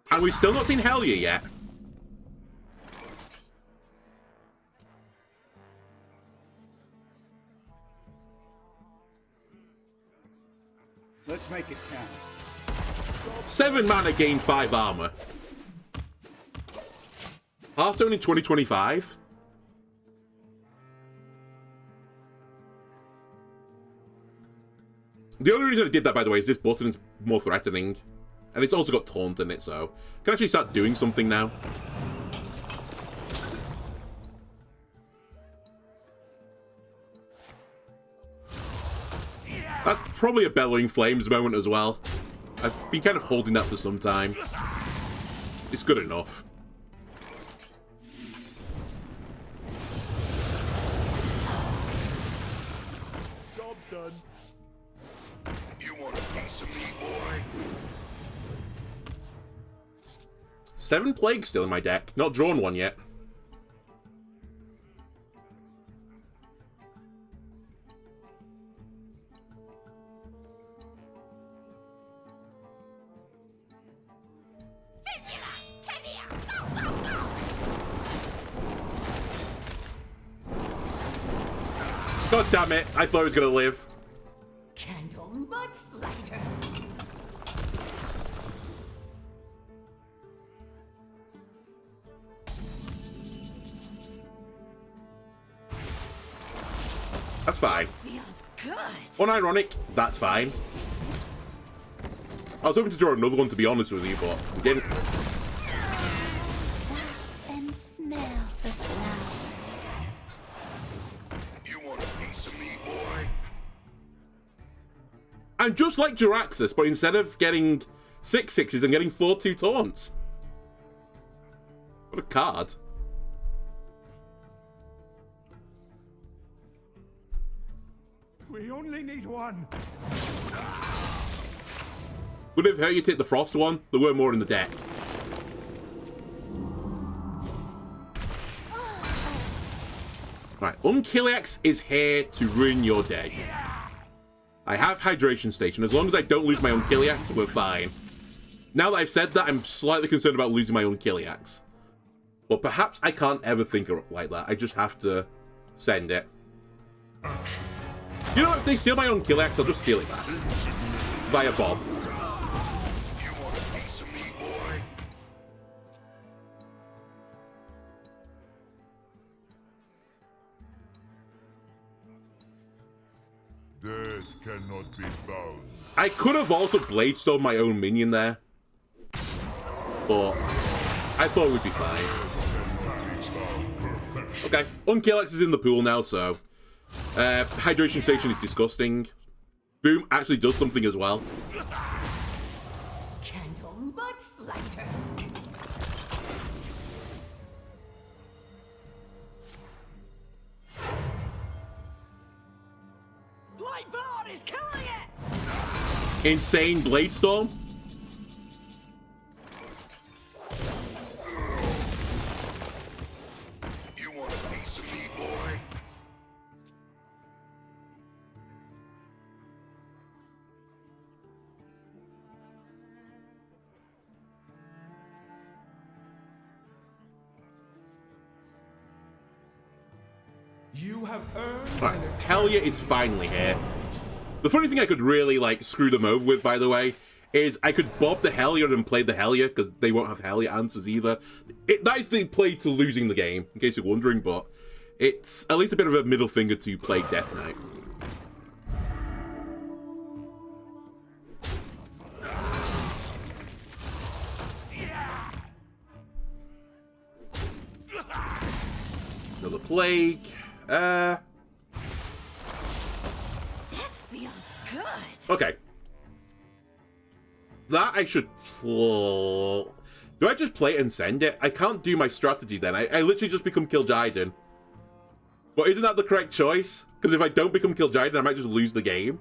And we've still not seen Hellier yet. Let's make it count. 7 mana, gain 5 armor. Hearthstone in 2025? The only reason I did that, by the way, is this button is more threatening. And it's also got Taunt in it, so I can actually start doing something now. That's probably a Bellowing Flames moment as well. I've been kind of holding that for some time. It's good enough. Job's done. You want a piece of me, boy? 7 Plagues still in my deck. Not drawn one yet. God damn it, I thought he was gonna live. Candle Mudslider. That's fine. Feels good. Unironic, that's fine. I was hoping to draw another one, to be honest with you, but we didn't. And smell the flower. You want a piece of me, boy? I'm just like Jiraxxus, but instead of getting 6/6s, I'm getting 4/2 taunts. What a card. We only need one. Would it have hurt you to take the Frost one? There were more in the deck. Right, Kil'jaeden is here to ruin your day. I have Hydration Station. As long as I don't lose my Kil'jaeden, we're fine. Now that I've said that, I'm slightly concerned about losing my Kil'jaeden. But perhaps I can't ever think of it like that. I just have to send it. You know, if they steal my Kil'jaeden, I'll just steal it back. Via Bob. You want a piece of me, boy? Death cannot be bound. I could have also Bladestorm my own minion there. But I thought it would be fine. Okay, Kil'jaeden is in the pool now, so Hydration Station is disgusting. Boom actually does something as well. Candle Mudslider. Lightboard is killing it. Insane Bladestorm. You want a piece of me, boy? You have earned Alright, Hellier is finally here. The funny thing I could really, like, screw them over with, by the way, is I could bob the Hellier and play the Hellier, because they won't have Hellier answers either. That is the play to losing the game, in case you're wondering, but it's at least a bit of a middle finger to Plague Death Knight. Another Plague. That feels good. Okay. That I should... Do I just play it and send it? I can't do my strategy then. I literally just become Kil'jaeden. But isn't that the correct choice? Because if I don't become Kil'jaeden, I might just lose the game.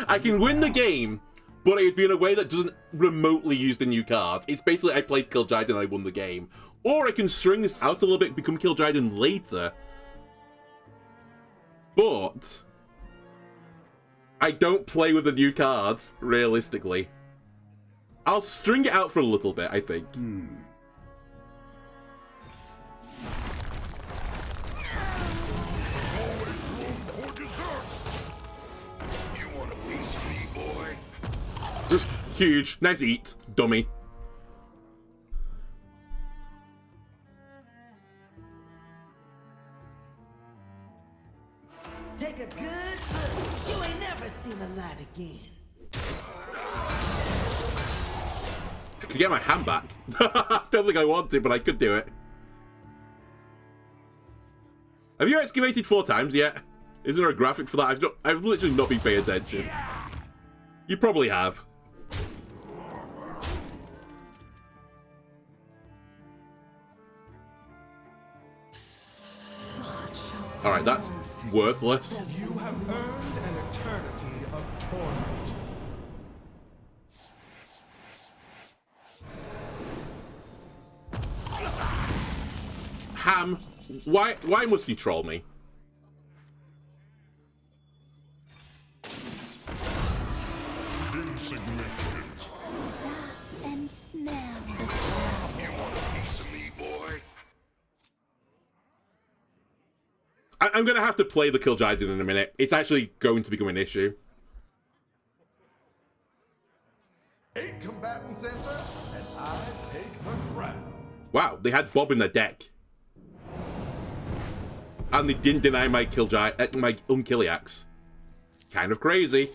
I can win the game, but it would be in a way that doesn't remotely use the new card. It's basically I played Kil'jaeden and I won the game. Or I can string this out a little bit and become Kil'jaeden later. But I don't play with the new cards, realistically. I'll string it out for a little bit, I think. Huge. Nice eat, dummy. Take a good look. You ain't never seen the light again. I could get my hand back. Don't think I want to, but I could do it. Have you excavated 4 times yet? Isn't there a graphic for that? I've literally not been paying attention. You probably have. Alright, that's worthless. You have earned an eternity of torment. Ham, why must you troll me? Insignificant. Stop and smell the flower. You want a piece of me, boy? I'm going to have to play the Kil'jaeden in a minute. It's actually going to become an issue. 8 combatants enter, and I take the crown. Wow, they had Bob in their deck. And they didn't deny my Kil'jaeden, my Unkiliax. Kind of crazy.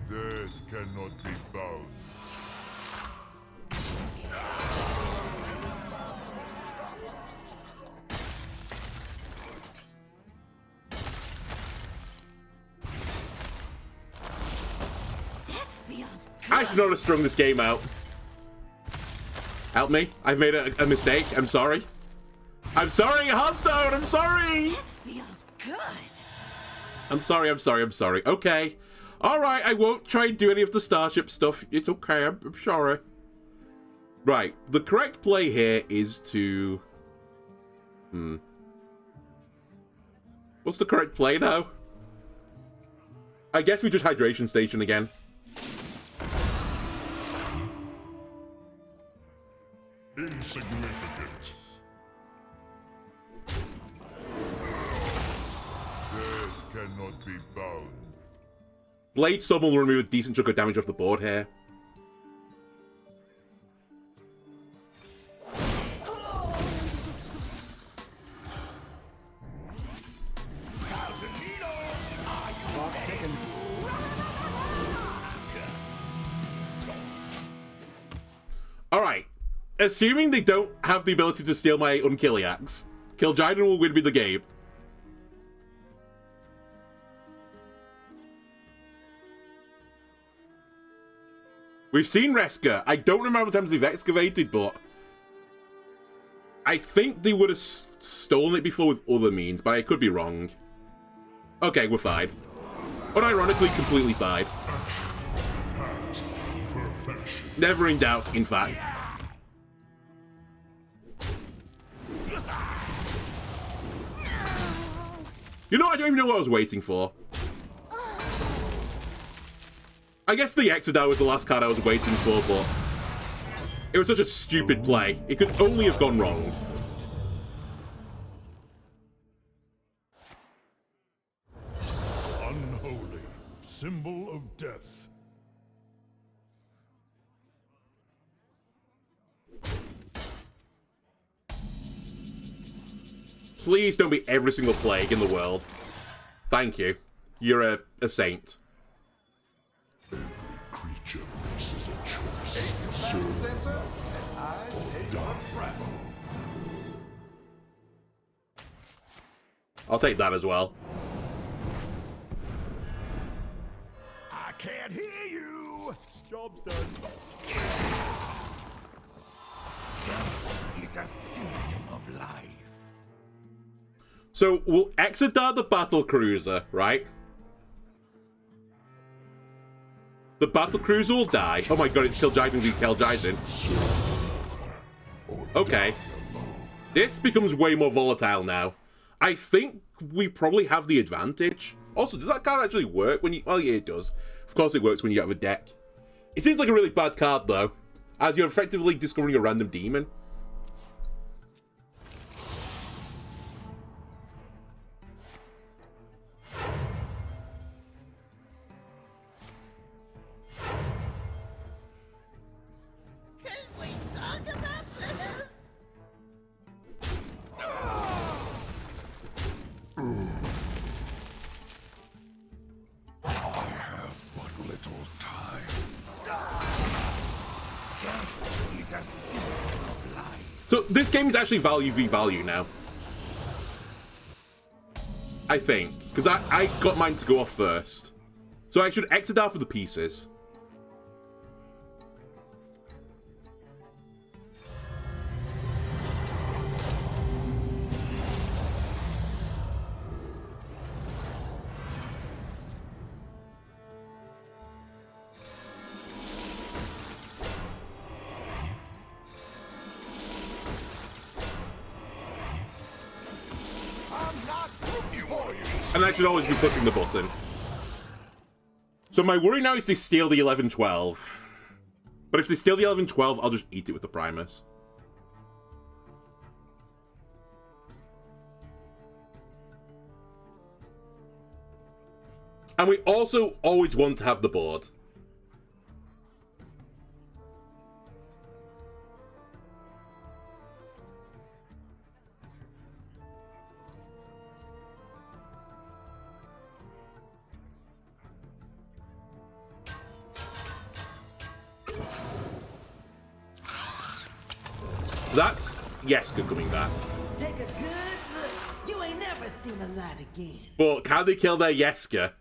Death cannot be bound. That feels I should not have strung this game out. Help me. I've made a mistake. I'm sorry. I'm sorry, Hearthstone. I'm sorry. That feels good. I'm sorry. I'm sorry. I'm sorry. Okay. All right. I won't try and do any of the Starship stuff. It's okay. I'm sorry. Right. The correct play here is to... What's the correct play now? I guess we just Hydration Station again. Insignificant. Death cannot be bound. Bladestorm will remove a decent chunk of damage off the board here. Alright. Assuming they don't have the ability to steal my Unkiliax, Kil'jaeden will win me the game. We've seen Reska. I don't remember how many times they've excavated, but I think they would have stolen it before with other means, but I could be wrong. Okay, we're fine. Unironically, completely fine. Never in doubt, in fact. You know, I don't even know what I was waiting for. I guess the Exodus was the last card I was waiting for, but it was such a stupid play. It could only have gone wrong. Unholy. Symbol of death. Please don't be every single plague in the world. Thank you. You're a saint. Creature faces a choice. Combatant center, and I take the breath. I'll take that as well. I can't hear you. Job's done. It's a symptom of life. So we'll exit the battle cruiser, right? The battle cruiser will die. Oh my god, it's Kil'jaeden v Kil'jaeden. Okay. This becomes way more volatile now. I think we probably have the advantage. Also, does that card actually work when you... Oh yeah, it does. Of course it works when you have a deck. It seems like a really bad card though, as you're effectively discovering a random demon. Can we talk about this? I have but little time. It's a symptom of life. So this game is actually value v value now. I think. Because I got mine to go off first. So I should exit out for the pieces. And I should always be pushing the button. So my worry now is they steal the 11-12. But if they steal the 11-12, I'll just eat it with the Primus. And we also always want to have the board. That's Yeska coming back. Take a good look. You ain't never seen a light again. But can they kill their Yeska?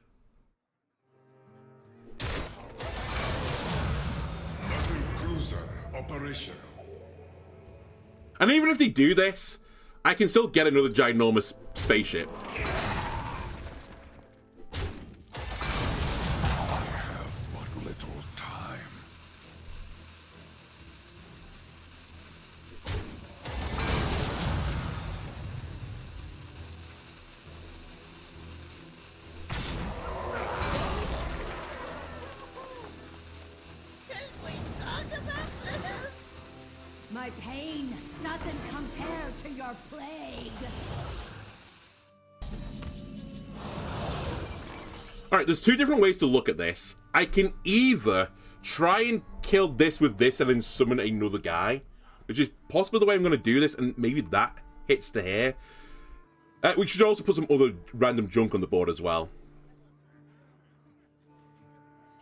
Cruiser operational. And even if they do this, I can still get another ginormous spaceship. Can we talk about this? My pain doesn't compare to your plague. Alright, there's two different ways to look at this. I can either try and kill this with this and then summon another guy, which is possibly the way I'm going to do this, and maybe that hits to here. We should also put some other random junk on the board as well.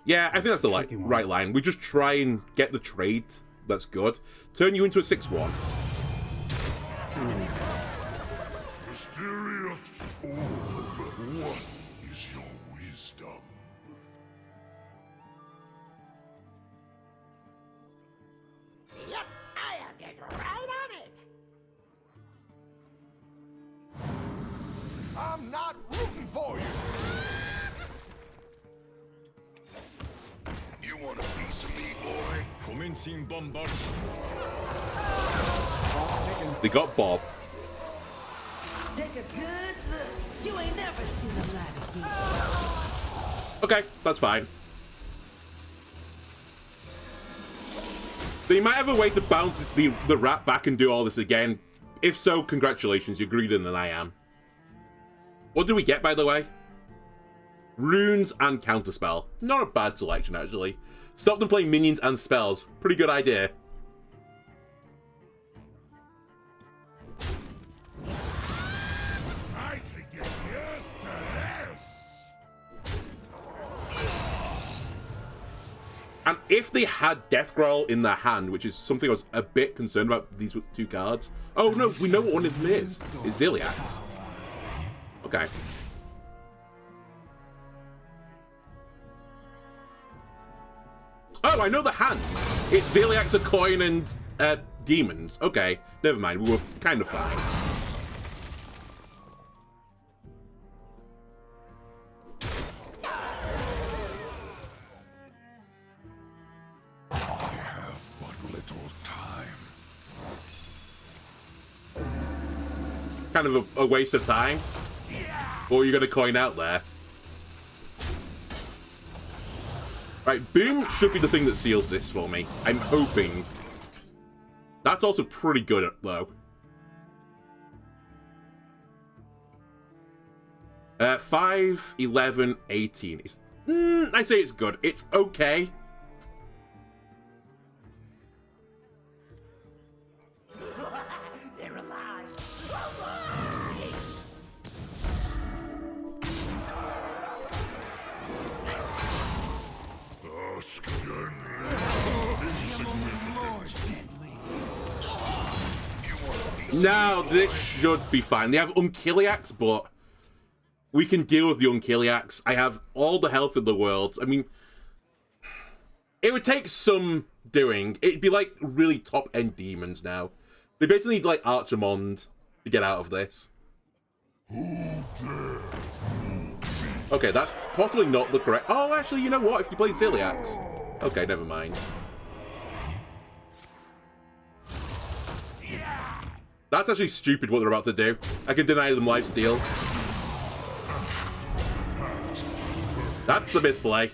Yeah, I think that's the right line. We just try and get the trade that's good. Turn you into a 6-1. Mysterious orb, what is your wisdom? Yep, I'll get right on it. I'm not rooting for you. You want a piece of me, boy? Commencing bombardment. They got Bob. Take a good look. You ain't never seen a light again. Okay, that's fine. So you might have a way to bounce the rat back and do all this again. If so, congratulations, you're greedier than I am. What do we get, by the way? Runes and Counterspell. Not a bad selection, actually. Stop them playing minions and spells. Pretty good idea. And if they had Death Growl in their hand, which is something I was a bit concerned about these two cards. Oh no, we know what one of them is. It's Ziliax. Okay. Oh, I know the hand. It's Ziliax, a coin, and demons. Okay, never mind. We were kind of fine. I have but little time. Kind of a waste of time. Or you're going to coin out there. Right, Boom should be the thing that seals this for me. I'm hoping. That's also pretty good, though. 5, 11, 18. I say it's good. It's okay. They're alive. Now, this should be fine. They have Kil'jaeden, but we can deal with the Kil'jaeden. I have all the health in the world. I mean, it would take some doing. It'd be like really top-end demons now. They basically need like Archimond to get out of this. Okay, that's possibly not the correct... Oh, actually, you know what? If you play Ziliax... Okay, never mind. That's actually stupid what they're about to do. I can deny them lifesteal. That's a misplay.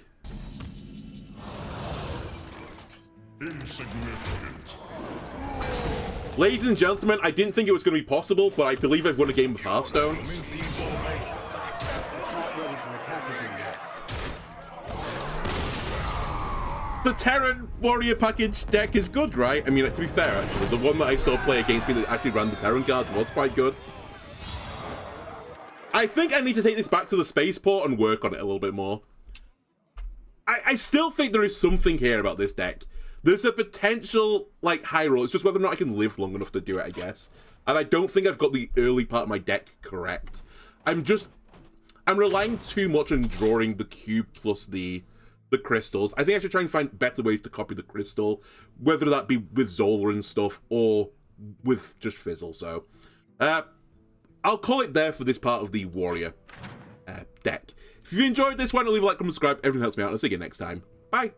Ladies and gentlemen, I didn't think it was going to be possible, but I believe I've won a game of Hearthstone. The Terran Warrior package deck is good, right? I mean, to be fair, actually, the one that I saw play against me that actually ran the Terran cards was quite good. I think I need to take this back to the spaceport and work on it a little bit more. I still think there is something here about this deck. There's a potential, like, high roll. It's just whether or not I can live long enough to do it, I guess. And I don't think I've got the early part of my deck correct. I'm relying too much on drawing the cube plus the crystals. I think I should try and find better ways to copy the crystal, whether that be with Zola and stuff, or with just Fizzle. So, I'll call it there for this part of the Warrior deck. If you enjoyed this, why not leave a like, comment, subscribe, everything helps me out, and I'll see you next time. Bye!